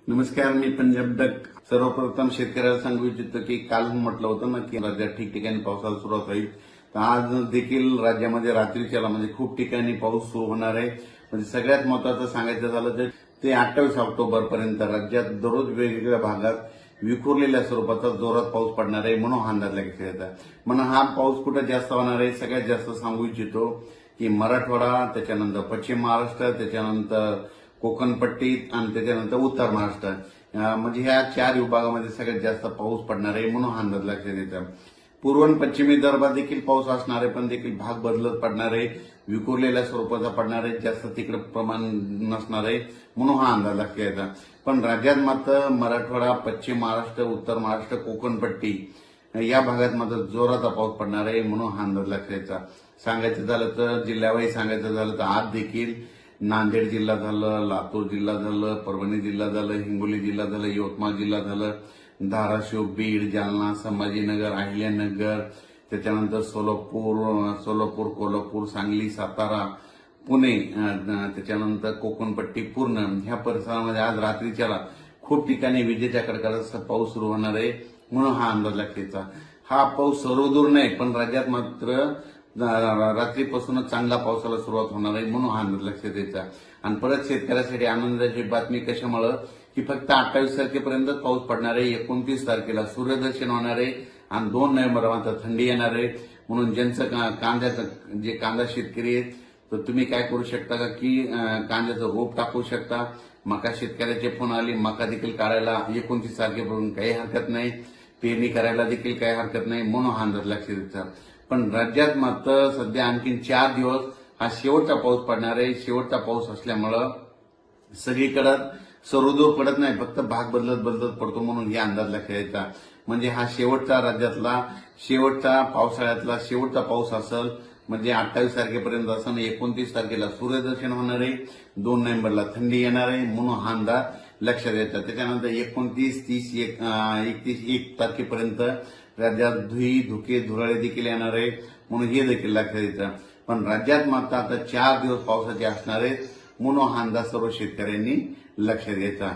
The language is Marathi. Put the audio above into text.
नमस्कार, मी पंजाब डक. सर्वप्रथम शेतकऱ्याला सांगू इच्छितो की काल म्हटलं होतं ना की राज्यात ठिकठिकाणी पावसाला सुरुवात होईल. तर आज देखील राज्यामध्ये रात्रीच्याला म्हणजे खूप ठिकाणी पाऊस सुरू होणार आहे. म्हणजे सगळ्यात महत्वाचं सांगायचं झालं तर ते 28 ऑक्टोबरपर्यंत राज्यात दररोज वेगवेगळ्या भागात विखुरलेल्या स्वरूपाचा जोरात पाऊस पडणार आहे म्हणून हा अंदाज लागण्यात येत आहे. म्हणून हा पाऊस कुठे जास्त होणार आहे सगळ्यात जास्त सांगू इच्छितो की मराठवाडा, त्याच्यानंतर पश्चिम महाराष्ट्र, त्याच्यानंतर कोकणपट्टी आणि त्याच्यानंतर उत्तर महाराष्ट्र म्हणजे ह्या 4 विभागामध्ये सगळ्यात जास्त पाऊस पडणार आहे म्हणून हा अंदाज लक्षात येतो. पूर्व आणि पश्चिमी विदर्भात देखील पाऊस असणार आहे, पण देखील भाग बदलत पडणार आहे, विखुरलेल्या स्वरूपाचा पडणार आहे, जास्त तिकडे प्रमाण नसणार आहे म्हणून हा अंदाज लक्षात येतो. पण राज्यात मात्र मराठवाडा, पश्चिम महाराष्ट्र, उत्तर महाराष्ट्र, कोकणपट्टी या भागात मात्र जोराचा पाऊस पडणार आहे म्हणून हा अंदाज लक्षात येतो. सांगायचं झालं तर जिल्ह्यावाईज सांगायचं झालं तर आज देखील नांदेड जिल्हा झालं, लातूर जिल्हा झालं, परभणी जिल्हा झालं, हिंगोली जिल्हा झालं, यवतमाळ जिल्हा झालं, धाराशिव, बीड, जालना, संभाजीनगर, अहिल्यानगर, त्याच्यानंतर सोलापूर, कोल्हापूर, सांगली, सातारा, पुणे, त्याच्यानंतर कोकणपट्टी पूर्ण ह्या परिसरामध्ये आज रात्रीच्याला खूप ठिकाणी विजेच्या कडकडाटासह पाऊस सुरू होणार आहे म्हणून हा अंदाज लागतेचा. हा पाऊस सर्वदूर नाही, पण राज्यात मात्र रात्रीपासूनच चांगला पावसाला सुरुवात होणार आहे म्हणून हा अंदाज लक्षात यायचा. आणि परत शेतकऱ्यासाठी आनंदाची बातमी कशामुळे की फक्त 28 तारखेपर्यंत पाऊस पडणार आहे. 29 तारखेला सूर्यदर्शन होणार आहे आणि 2 नोव्हेंबर मात्र थंडी येणार आहे. म्हणून ज्यांचं कांद्याचं जे कांदा शेतकरी आहेत तर तुम्ही काय करू शकता का की कांद्याचं रोप टाकू शकता. मका शेतकऱ्याचे फोन आले, मका देखील काढायला 29 तारखेपर्यंत काही हरकत नाही, पेरणी करायला देखील काही हरकत नाही म्हणून हा अंदाज लक्षात यायचा. पण राज्यात मात्र सध्या आणखी 4 दिवस हा शेवटचा पाऊस पडणार आहे. शेवटचा पाऊस असल्यामुळं सगळीकडे सर्वदूर पडत नाही, फक्त भाग बदलत पडतो म्हणून हे अंदाज लक्षात यायचा. म्हणजे हा शेवटचा राज्यातला शेवटचा पावसाळ्यातला शेवटचा पाऊस असेल. म्हणजे 28 तारखेपर्यंत असं 29 तारखेला सूर्यदर्शन होणार आहे, 2 नोव्हेंबरला थंडी येणार आहे म्हणून हा अंदाज लक्षात यायचा. त्याच्यानंतर 29, 30, 31, 1 तारखेपर्यंत राज्यात धुके धुराळे देखील येणार आहे म्हणून हे देखील लक्षात येतं. पण राज्यात मात्र आता 4 दिवस पावसाचे असणार आहेत म्हणून हा अंदाज सर्व शेतकऱ्यांनी लक्षात घ्यायचा.